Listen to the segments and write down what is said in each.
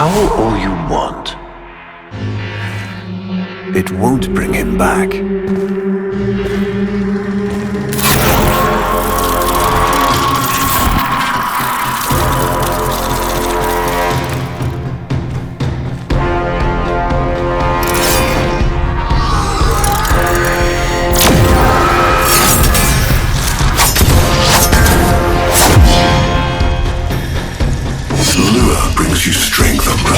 Howl all you want. It won't bring him back. Lure brings you strength, Umbra.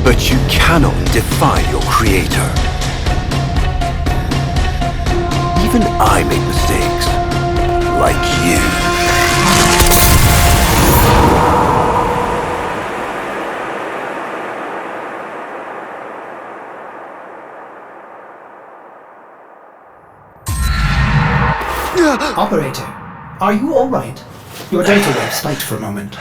But you cannot defy your creator. Even I make mistakes. Like you. Operator, are you alright? Your data wave spiked for a moment.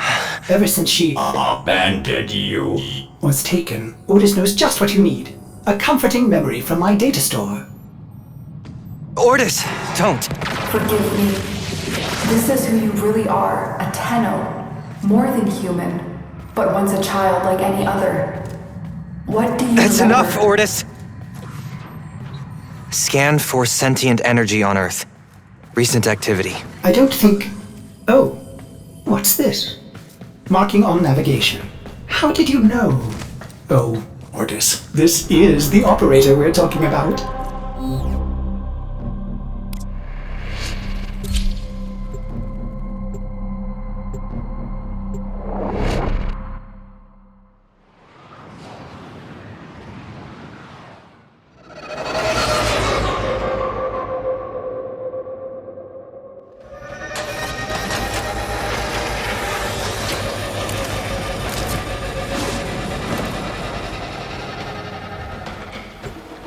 Ever since she abandoned you. was taken, Ordis knows just what you need. A comforting memory from my data store. Ordis, don't. Forgive me. This is who you really are, a Tenno. More than human, but once a child like any other. What do you That's remember? enough, Ordis. Scan for sentient energy on Earth. Recent activity. I don't think... Oh, what's this? Marking on navigation. How did you know? Oh, Ordis, this is the operator we're talking about.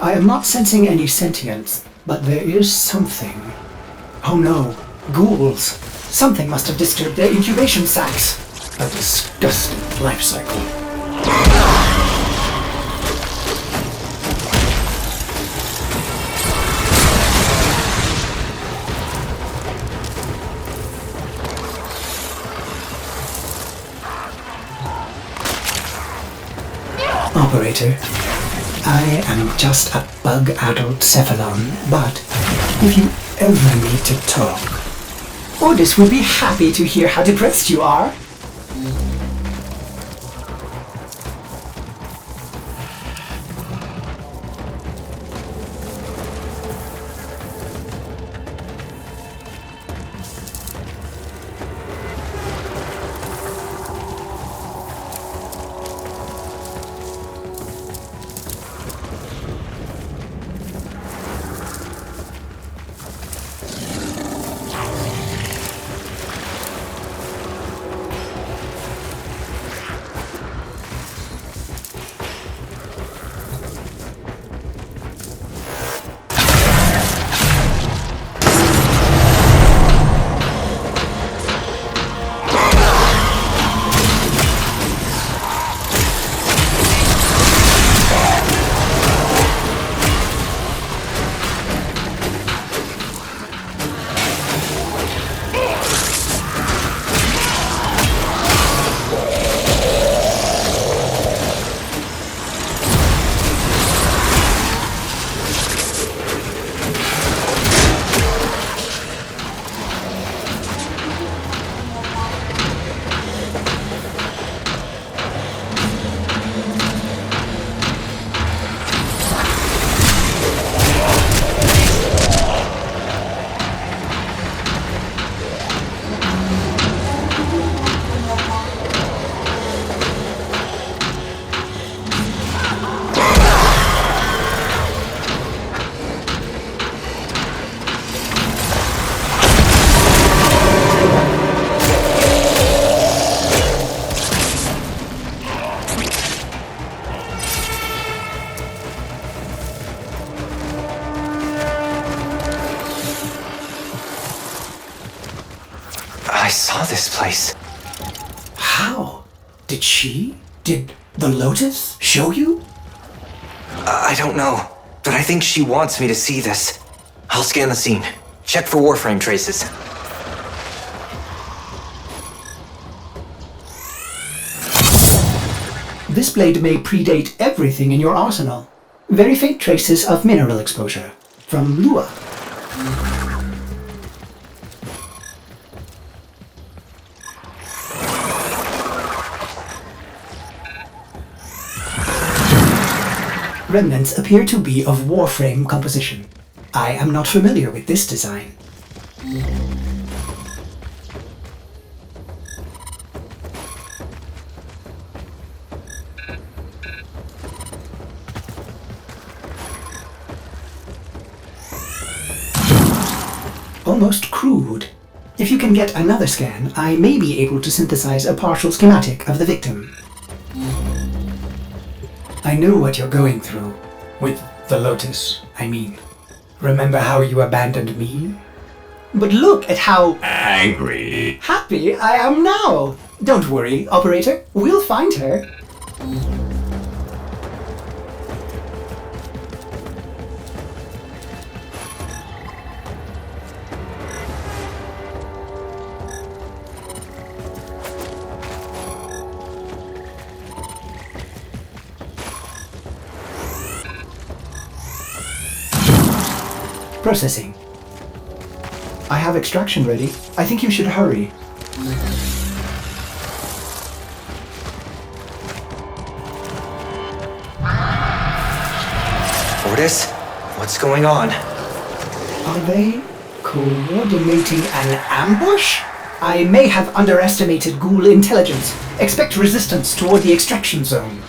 I am not sensing any sentience, but there is something. Oh no, ghouls. Something must have disturbed their incubation sacs. A disgusting life cycle. Operator, I am just a bug-addled Cephalon, but if you ever need to talk, Ordis would be happy to hear how depressed you are. I saw this place. How? Did the Lotus show you? I don't know, but I think she wants me to see this. I'll scan the scene. Check for Warframe traces. This blade may predate everything in your arsenal. Very faint traces of mineral exposure. From Lua. Remnants appear to be of warframe composition. I am not familiar with this design. Almost crude. If you can get another scan, I may be able to synthesize a partial schematic of the victim. I know what you're going through. With the Lotus, I mean. Remember how you abandoned me? But look at how Angry. happy I am now! Don't worry, operator. We'll find her. Processing. I have extraction ready. I think you should hurry. Ordis? What's going on? Are they coordinating an ambush? I may have underestimated ghoul intelligence. Expect resistance toward the extraction zone.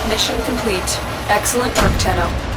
Mission complete. Excellent work, Tenno.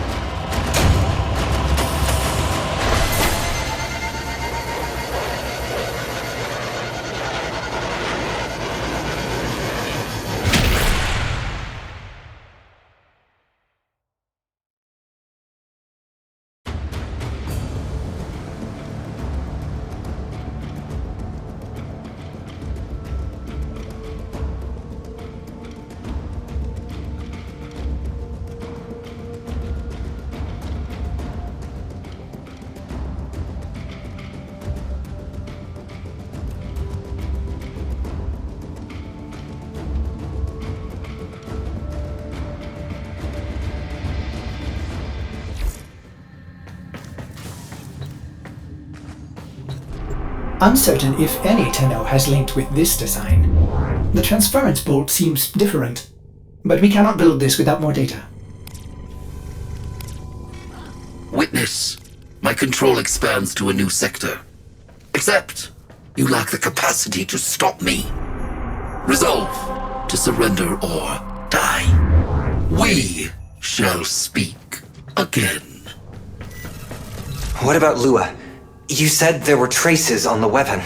Uncertain if any Tenno has linked with this design. The transference bolt seems different, but we cannot build this without more data. Witness, my control expands to a new sector. Except, you lack the capacity to stop me. Resolve to surrender or die. We shall speak again. What about Lua? You said there were traces on the weapon.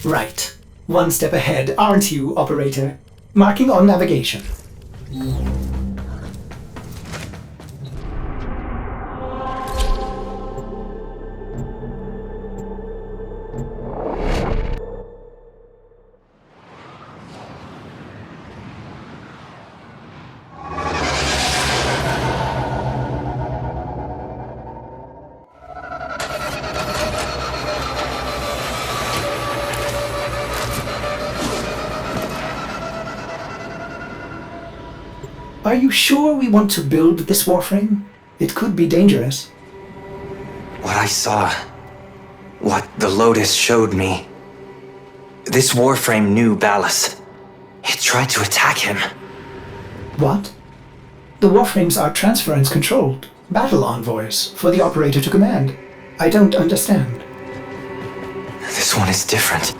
Right. One step ahead, aren't you, operator? Marking on navigation. Are you sure we want to build this warframe? It could be dangerous. What I saw, what the Lotus showed me. This warframe knew Ballas. It tried to attack him. What? The warframes are transference-controlled battle envoys for the operator to command. I don't understand. This one is different.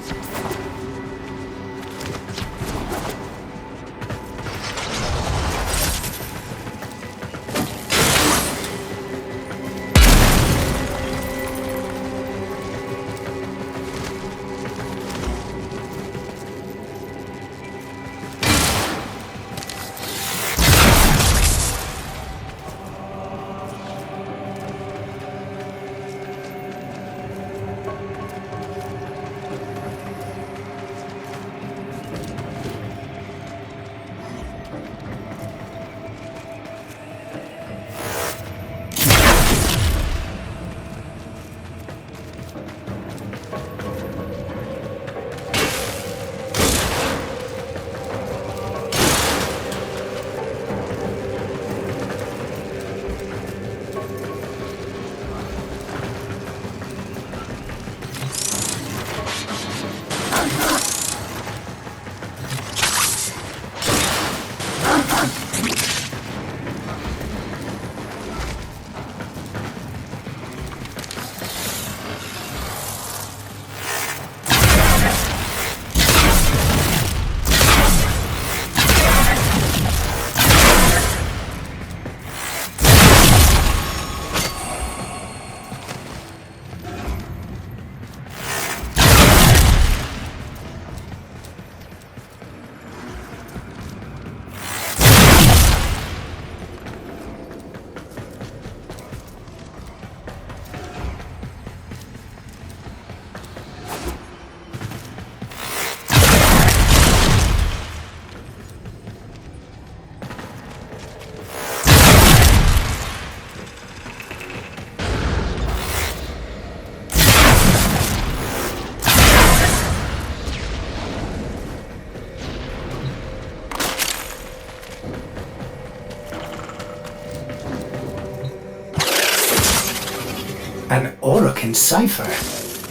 An Orokin cipher?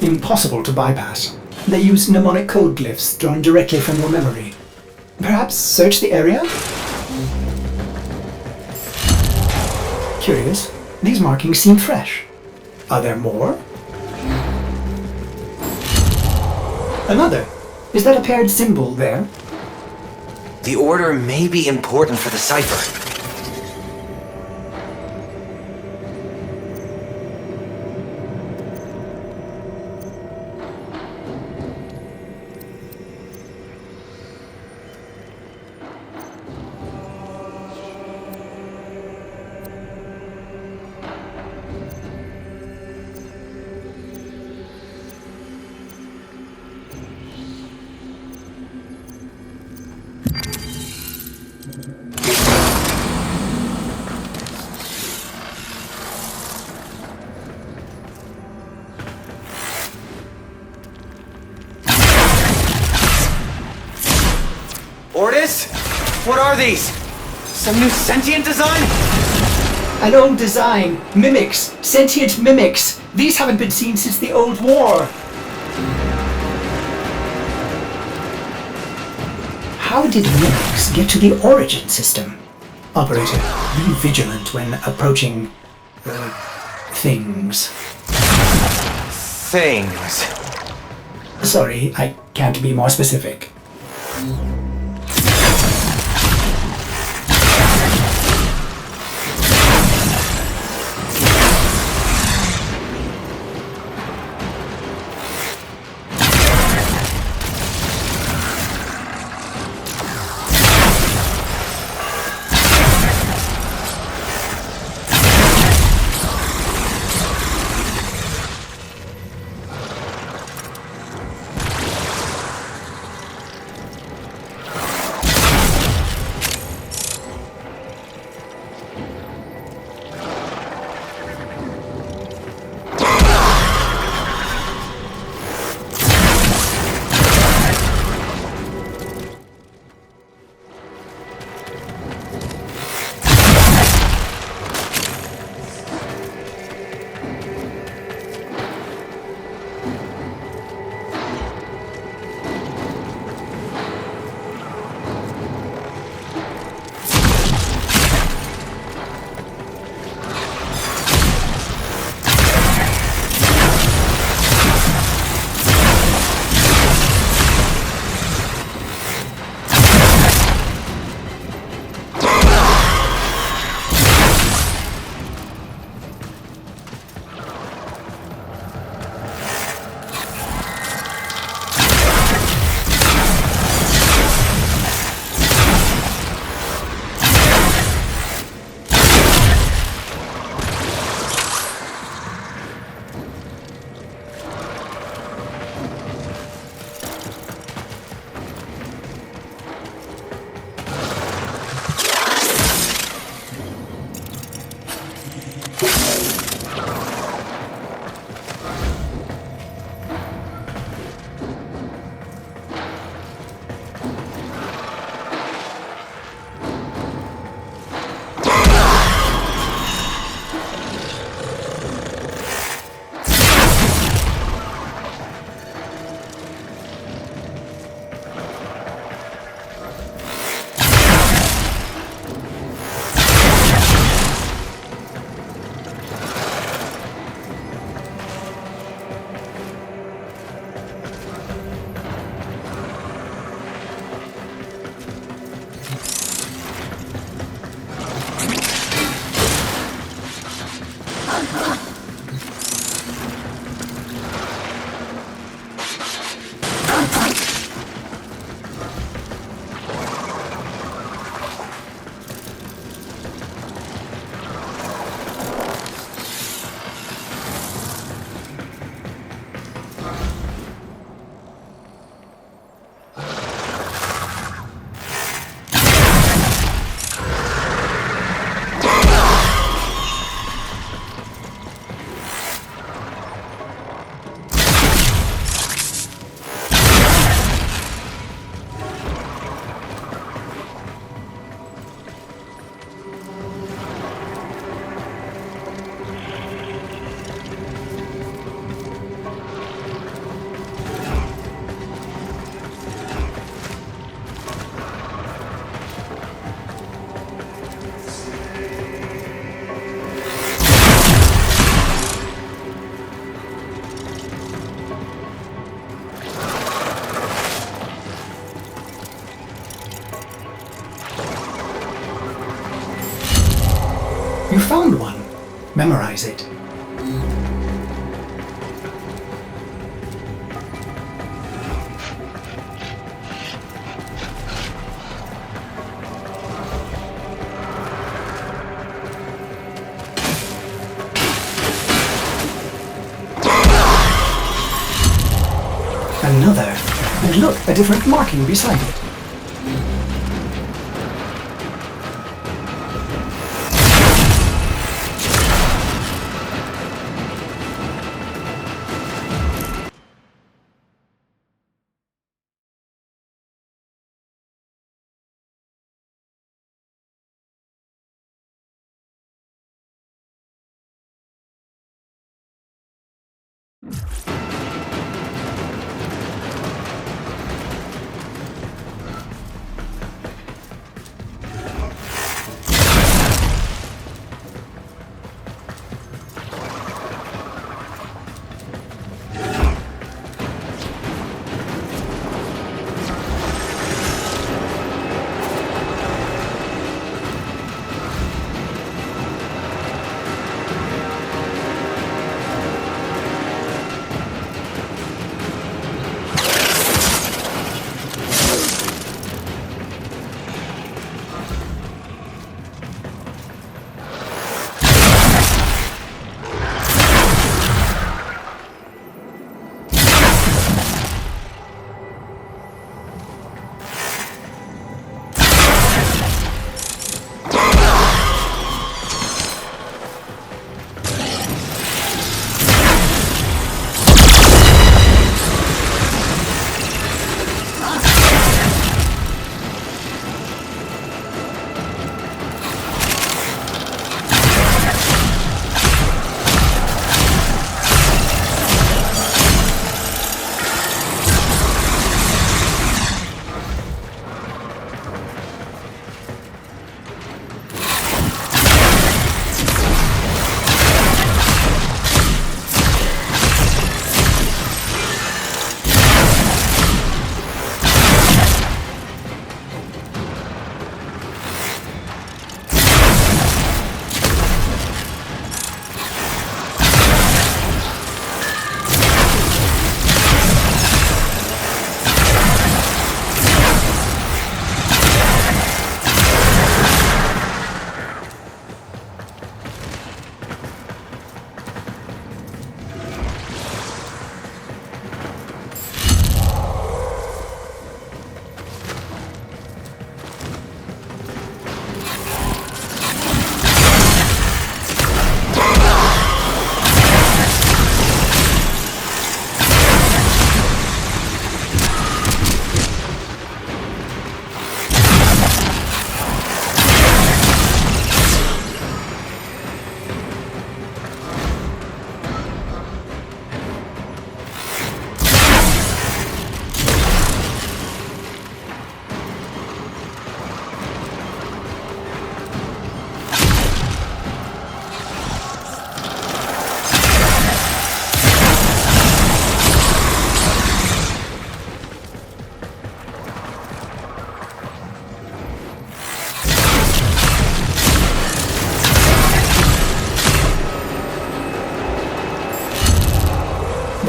Impossible to bypass. They use mnemonic code glyphs drawn directly from your memory. Perhaps search the area? Curious. These markings seem fresh. Are there more? Another. Is that a paired symbol there? The order may be important for the cipher. Ordis? What are these? Some new sentient design? An old design. Mimics. Sentient mimics. These haven't been seen since the old war. How did mimics get to the origin system? Operator, be vigilant when approaching... things. Things. Sorry, I can't be more specific. You found one. Memorize it. Another. And look, a different marking beside it.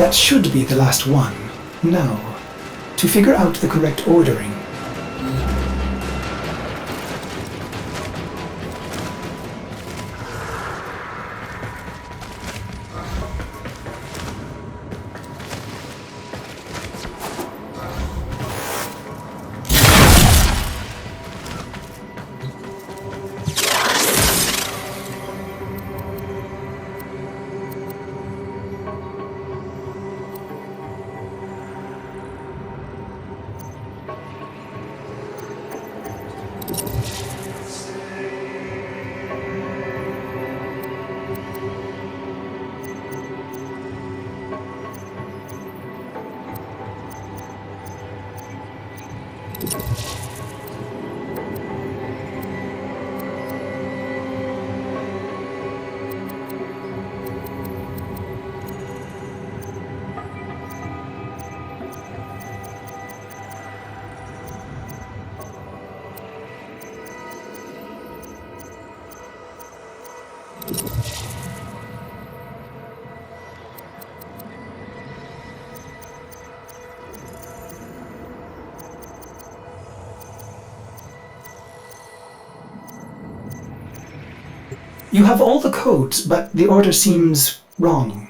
That should be the last one. Now, to figure out the correct ordering. You have all the codes, but the order seems wrong.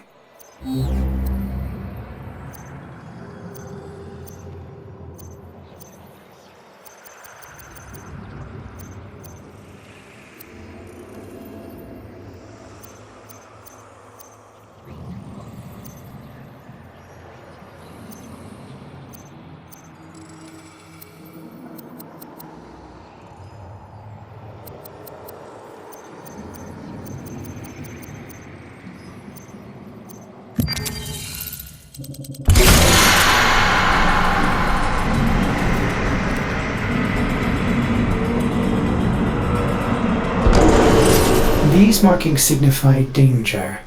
These markings signify danger.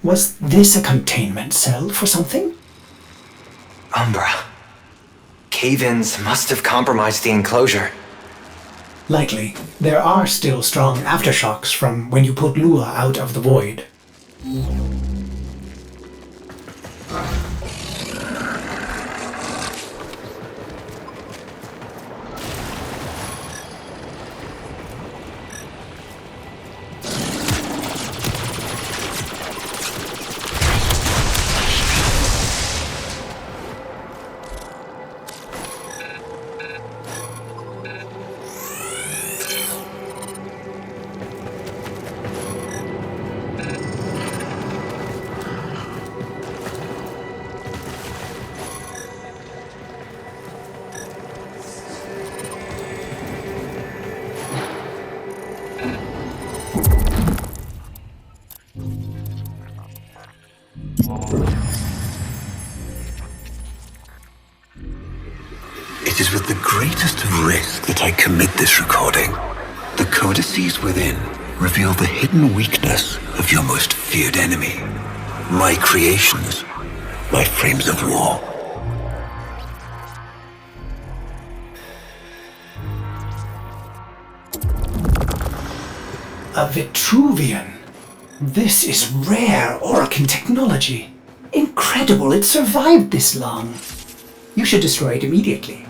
Was this a containment cell for something? Umbra. Cave-ins must have compromised the enclosure. Likely. There are still strong aftershocks from when you put Lua out of the void. It is with the greatest of risk that I commit this recording. The codices within reveal the hidden weakness of your most feared enemy. My creations, my frames of war. A Vitruvian. This is rare Orokin technology. Incredible it survived this long. You should destroy it immediately.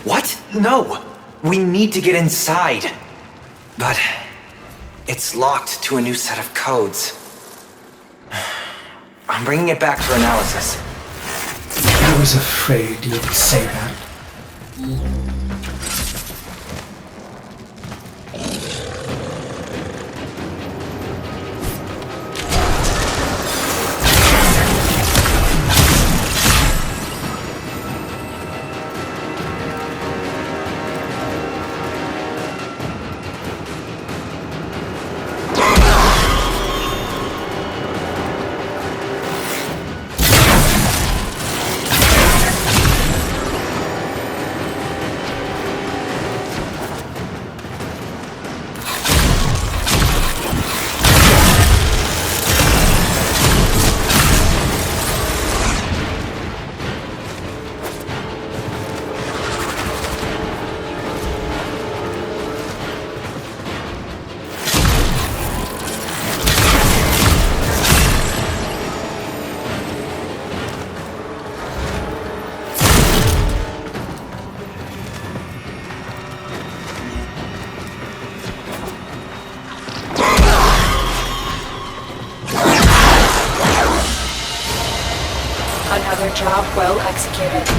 What? No! We need to get inside. But it's locked to a new set of codes. I'm bringing it back for analysis. I was afraid you'd say that. Another job well executed.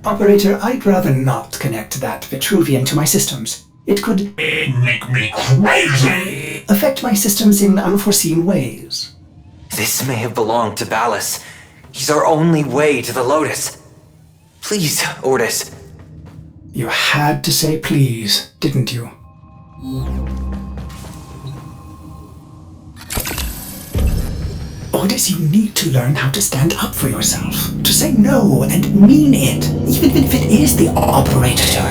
Operator, I'd rather not connect that Vitruvian to my systems. It could Make me crazy! affect my systems in unforeseen ways. This may have belonged to Ballas. He's our only way to the Lotus. Please, Ordis. You had to say please, didn't you? Ordis, you need to learn how to stand up for yourself. To say no and mean it, even if it is the operator.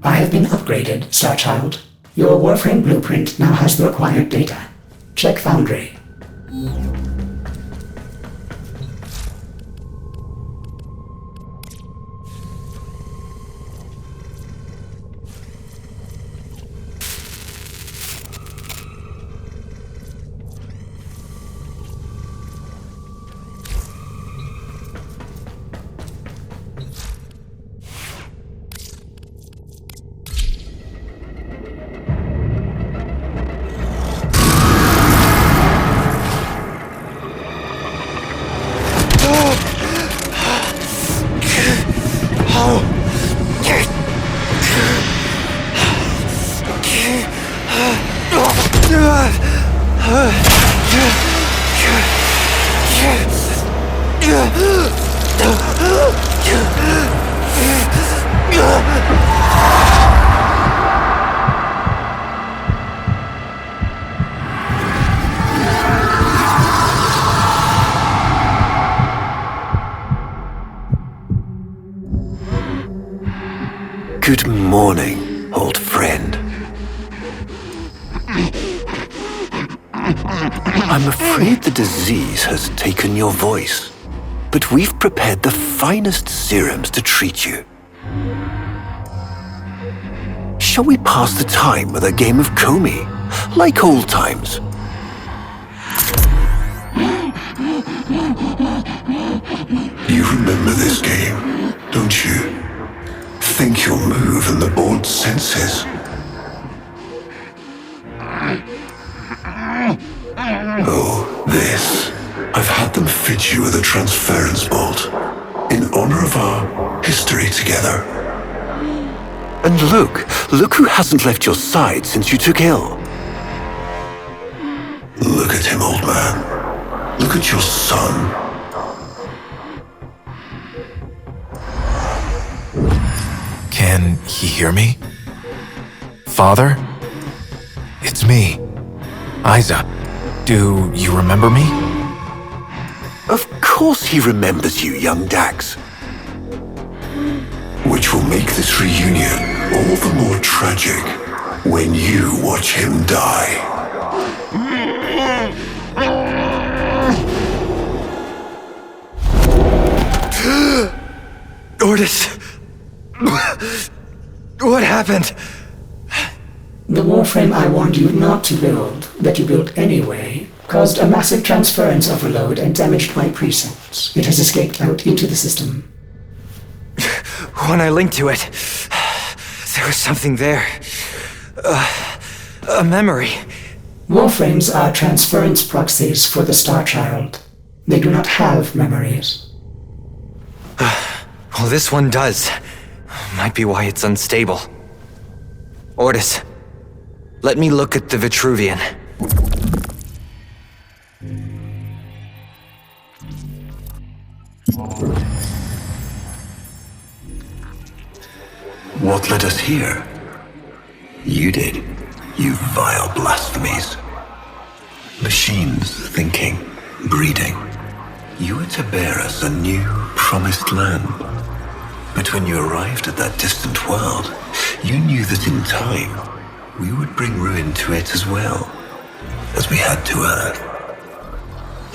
I have been upgraded, Starchild. Your Warframe blueprint now has the required data. Check Foundry. Good morning, old friend. I'm afraid the disease has taken your voice, but we've prepared the finest serums to treat you. Shall we pass the time with a game of Comey, like old times? You remember this game, don't you? Think you'll move in the board senses. Oh, this. I've had them fit you with a transference bolt in honor of our history together. And look who hasn't left your side since you took ill. Look at him, old man. Look at your son. Can he hear me? Father? It's me, Isa. Do you remember me? Of course he remembers you, young Dax. Which will make this reunion all the more tragic when you watch him die. Ordis! What happened? The Warframe I warned you not to build, that you built anyway, caused a massive transference overload and damaged my precepts. It has escaped out into the system. When I linked to it, there was something there. A memory. Warframes are transference proxies for the Starchild. They do not have memories. Well, this one does. Might be why it's unstable. Ordis, let me look at the Vitruvian. What led us here? You did, you vile blasphemies. Machines thinking, breeding. You were to bear us a new, promised land. But when you arrived at that distant world, you knew that in time, we would bring ruin to it as well, as we had to Earth.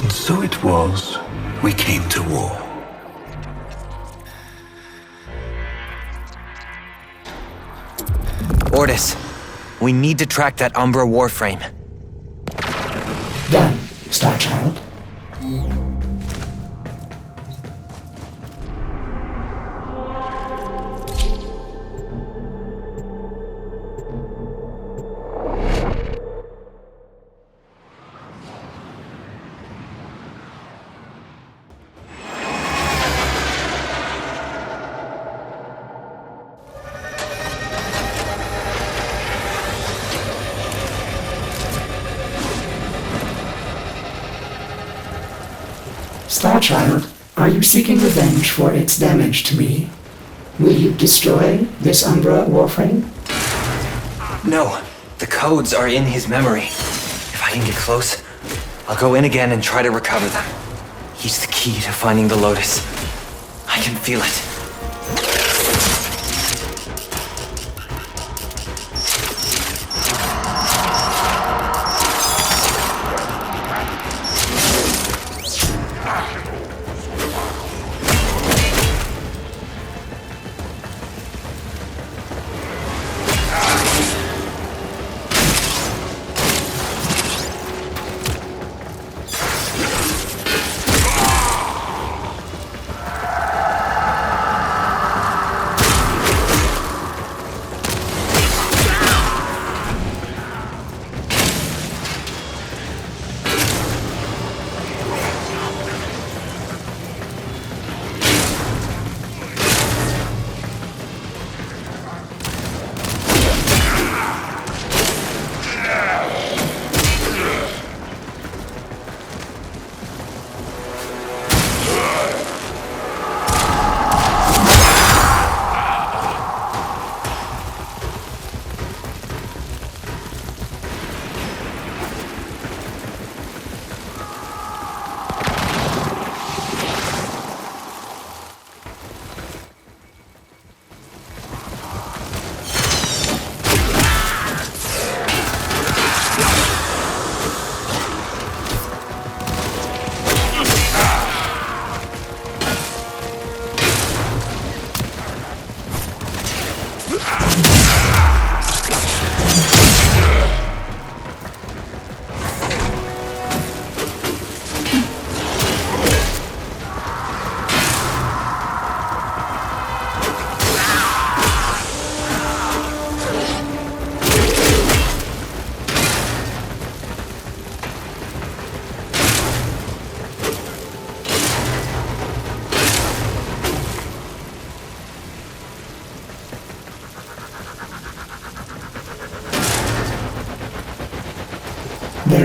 And so it was, we came to war. Ordis, we need to track that Umbra Warframe. Done, Starchild. Starchild, are you seeking revenge for its damage to me? Will you destroy this Umbra Warframe? No, the codes are in his memory. If I can get close, I'll go in again and try to recover them. He's the key to finding the Lotus. I can feel it.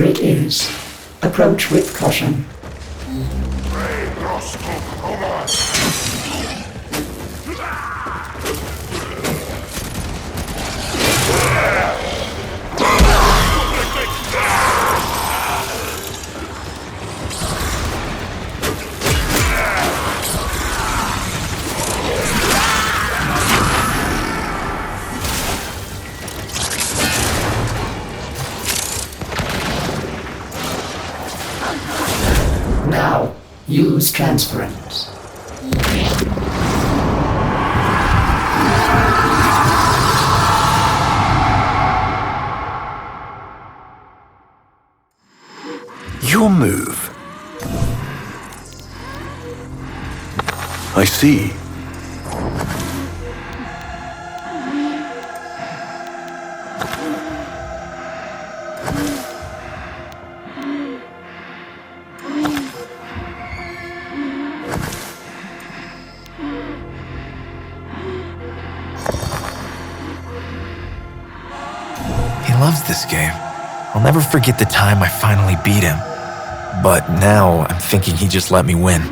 Here it is. Approach with caution. Now, use transference. Your move. I see. He loves this game. I'll never forget the time I finally beat him. But now I'm thinking he just let me win.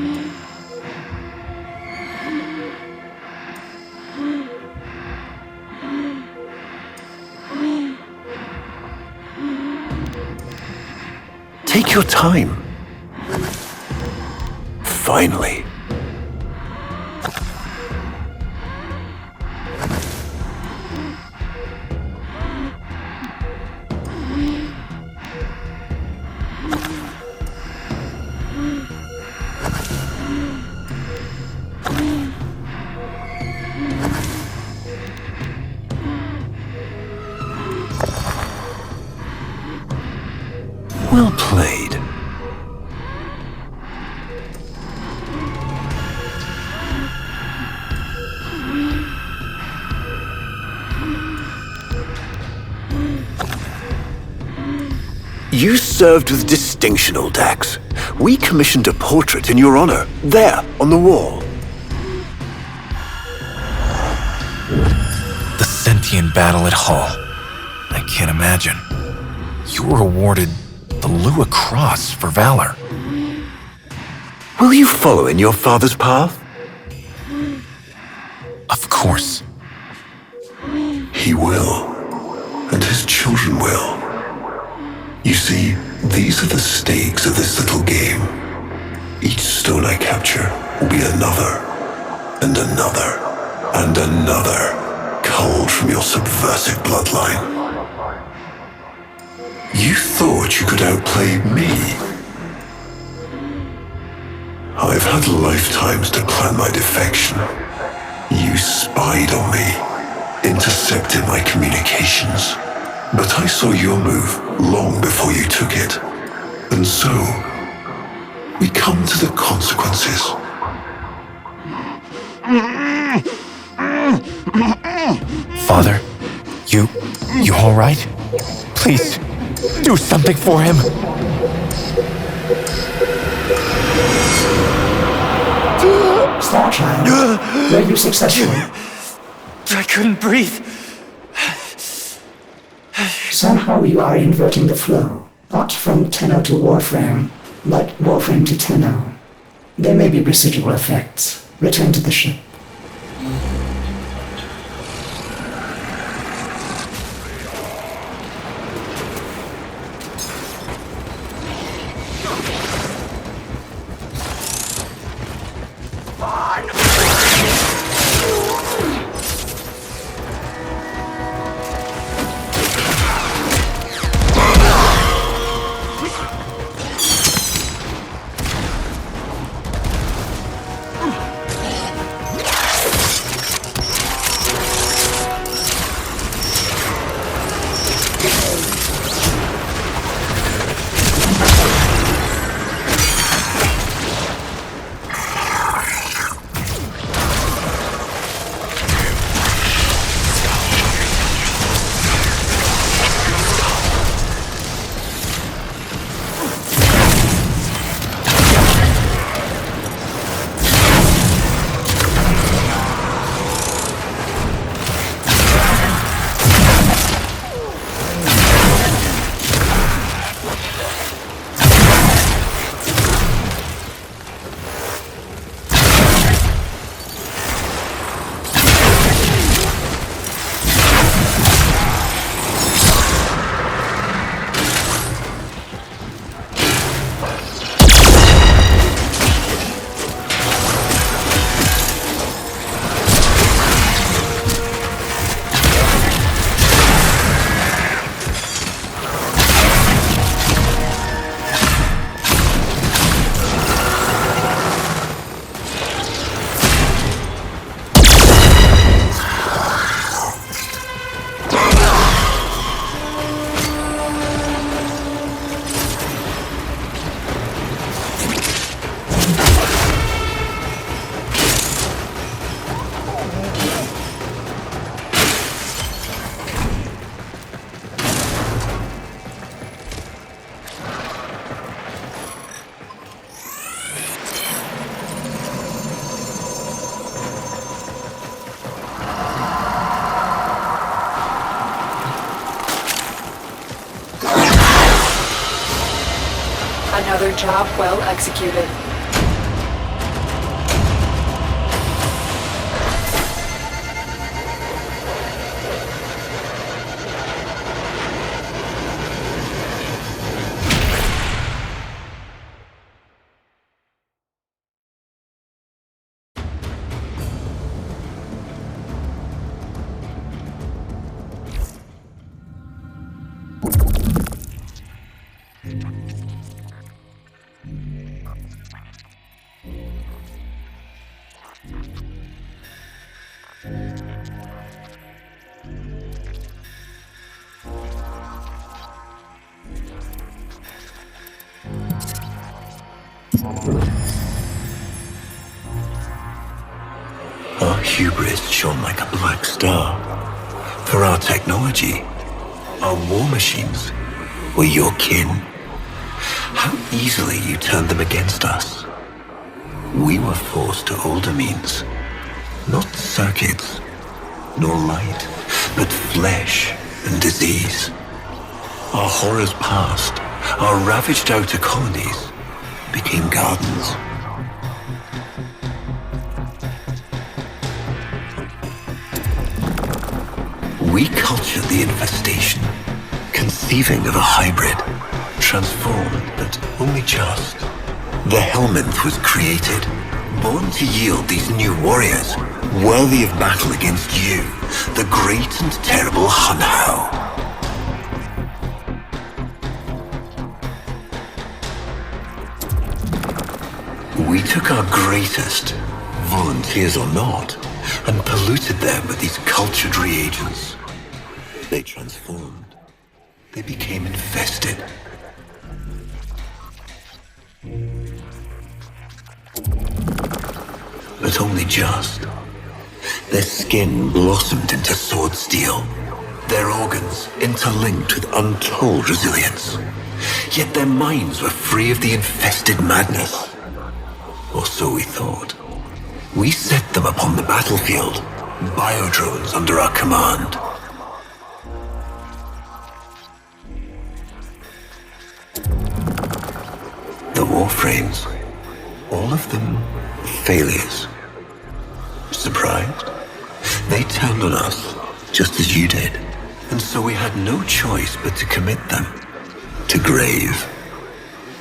Take your time. Finally. Well played. You served with distinction, Dax. We commissioned a portrait in your honor, there, on the wall. The sentient battle at Hull. I can't imagine. You were awarded the Lua Cross for valor. Will you follow in your father's path? Of course. He will, and his children will. You see, these are the stakes of this little game. Each stone I capture will be another, and another, and another, culled from your subversive bloodline. You thought you could outplay me? I've had lifetimes to plan my defection. You spied on me, intercepted my communications. But I saw your move long before you took it. And so, we come to the consequences. Father, you all right? Please, do something for him. Star Child, were you successful? I couldn't breathe. Somehow you are inverting the flow. Not from Tenno to Warframe, but Warframe to Tenno. There may be residual effects. Return to the ship. Another job well executed. Our hubris shone like a black star. For our technology, our war machines were your kin. How easily you turned them against us. We were forced to older means. Not circuits, nor light, but flesh and disease. Our horrors passed. Our ravaged outer colonies became gardens. We cultured the infestation, conceiving of a hybrid, transformed, but only just. The Helminth was created, born to yield these new warriors, worthy of battle against you, the great and terrible Hun Hao. We took our greatest, volunteers or not, and polluted them with these cultured reagents. They transformed. They became infested. But only just. Their skin blossomed into sword steel. Their organs interlinked with untold resilience. Yet their minds were free of the infested madness. Or so we thought. We set them upon the battlefield, biodrones under our command. The warframes, all of them failures. Surprised? They turned on us, just as you did. And so we had no choice but to commit them to grave.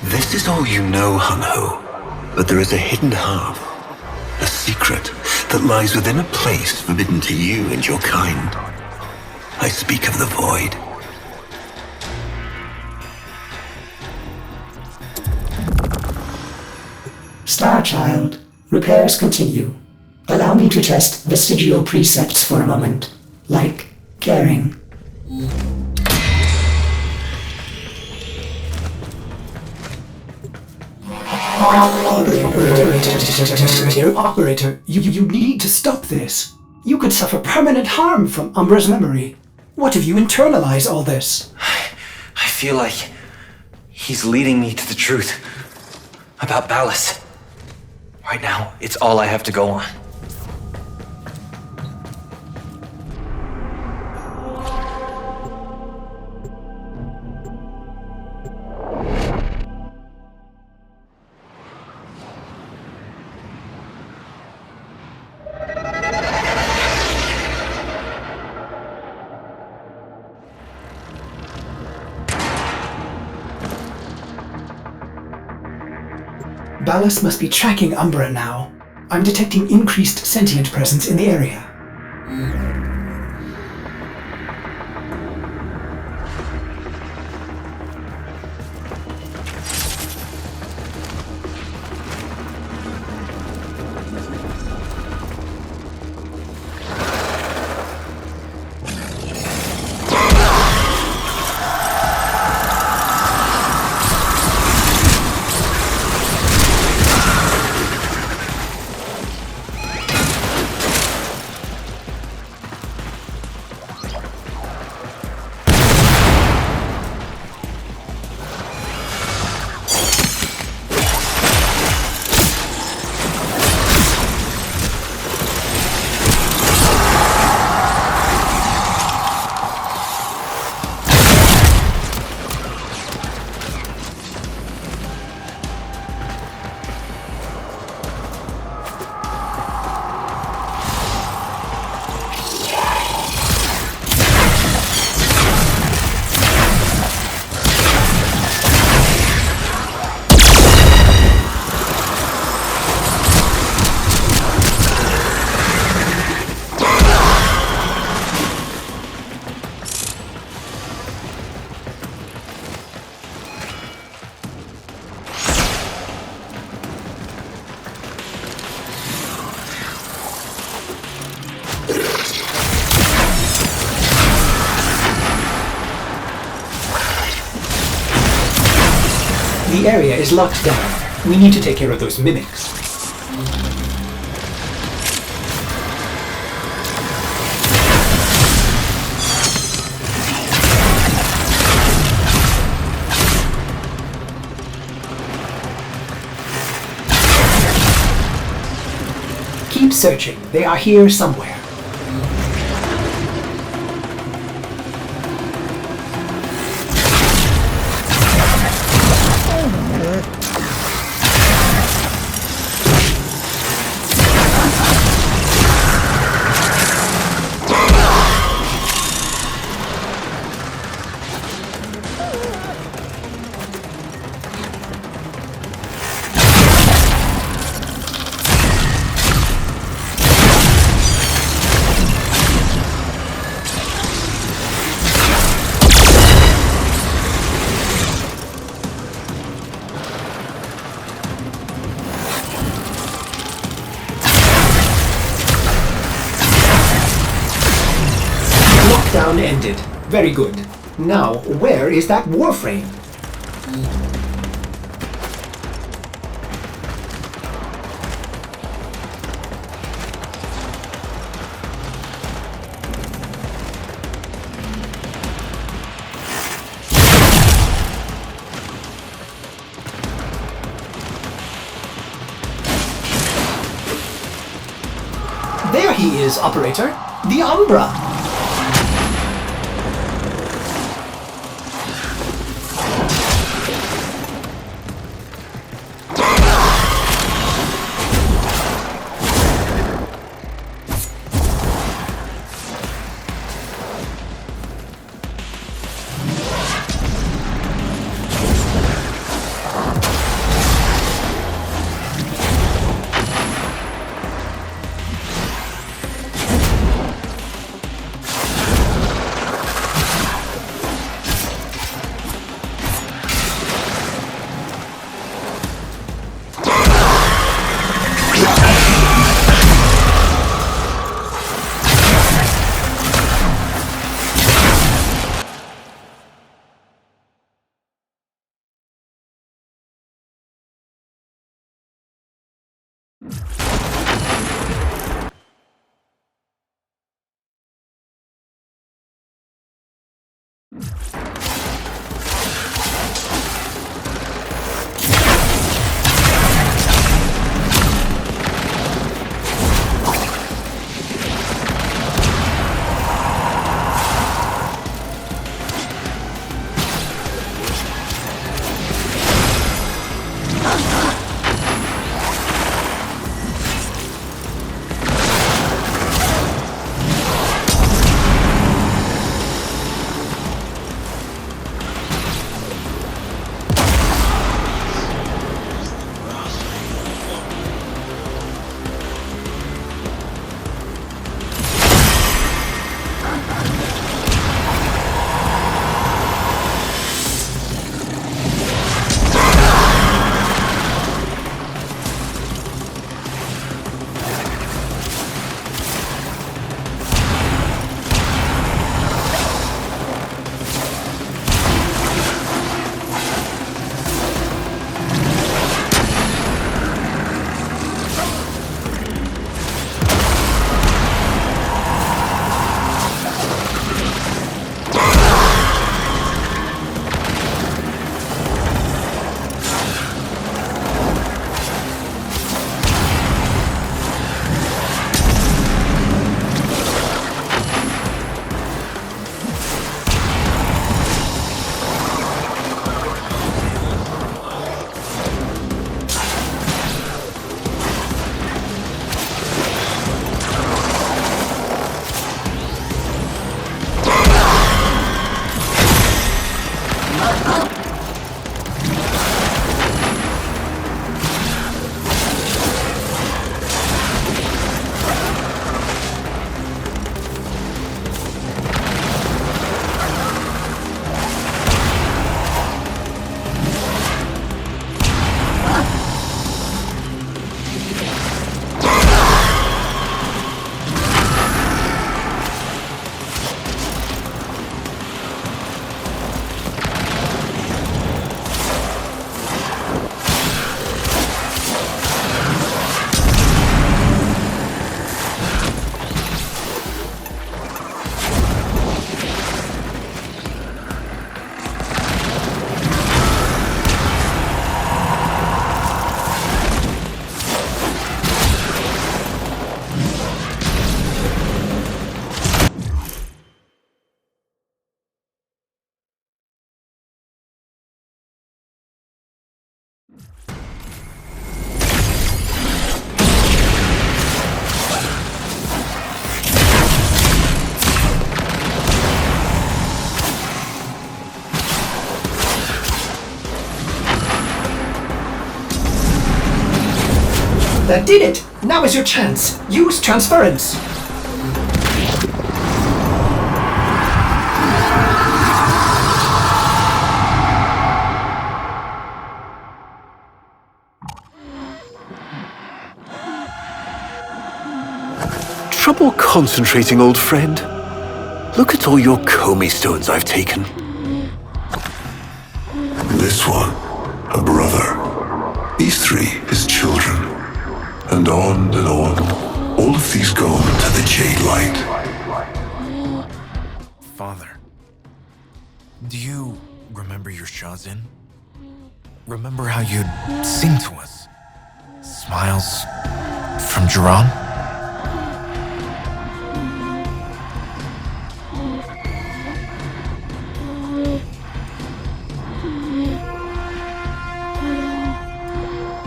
This is all you know, Hun Ho. But there is a hidden half, a secret that lies within a place forbidden to you and your kind. I speak of the void. Starchild, repairs continue. Allow me to test vestigial precepts for a moment, like caring. Operator, you need to stop this. You could suffer permanent harm from Umbra's memory. What if you internalize all this? I feel like he's leading me to the truth about Ballas. Right now, it's all I have to go on. Ballas must be tracking Umbra now. I'm detecting increased sentient presence in the area. The area is locked down. We need to take care of those mimics. Keep searching. They are here somewhere. Lockdown ended. Very good. Now, where is that warframe? There he is, operator. The Umbra. That did it! Now is your chance. Use transference. Trouble concentrating, old friend? Look at all your Comey stones I've taken. This one, a brother. These three, his children. And on and on. All of these gone to the Jade Light. Father, do you remember your Shazin? Remember how you'd sing to us? Smiles from Jiran?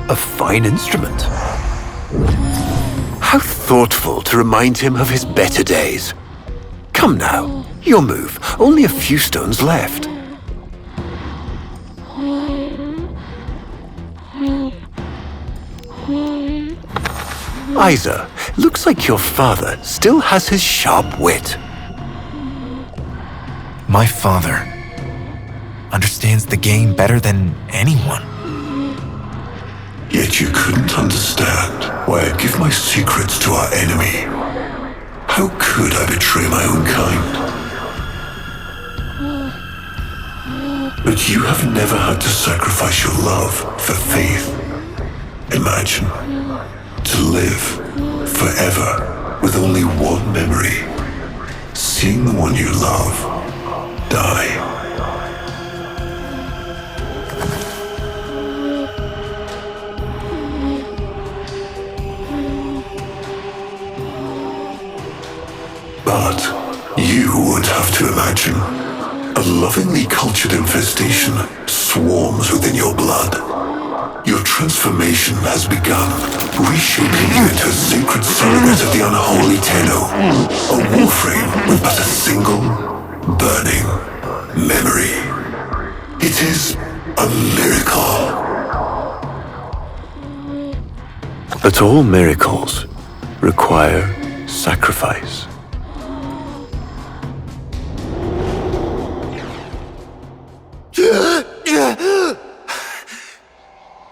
A fine instrument. How thoughtful to remind him of his better days. Come now, your move. Only a few stones left. Isa, looks like your father still has his sharp wit. My father understands the game better than anyone. Yet you couldn't understand why I'd give my secrets to our enemy. How could I betray my own kind? But you have never had to sacrifice your love for faith. Imagine, to live forever with only one memory. Seeing the one you love die. But you would have to imagine a lovingly cultured infestation swarms within your blood. Your transformation has begun, reshaping you into a sacred surrogate of the unholy Tenno, a warframe with but a single, burning memory. It is a miracle. But all miracles require sacrifice.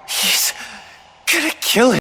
He's gonna kill him.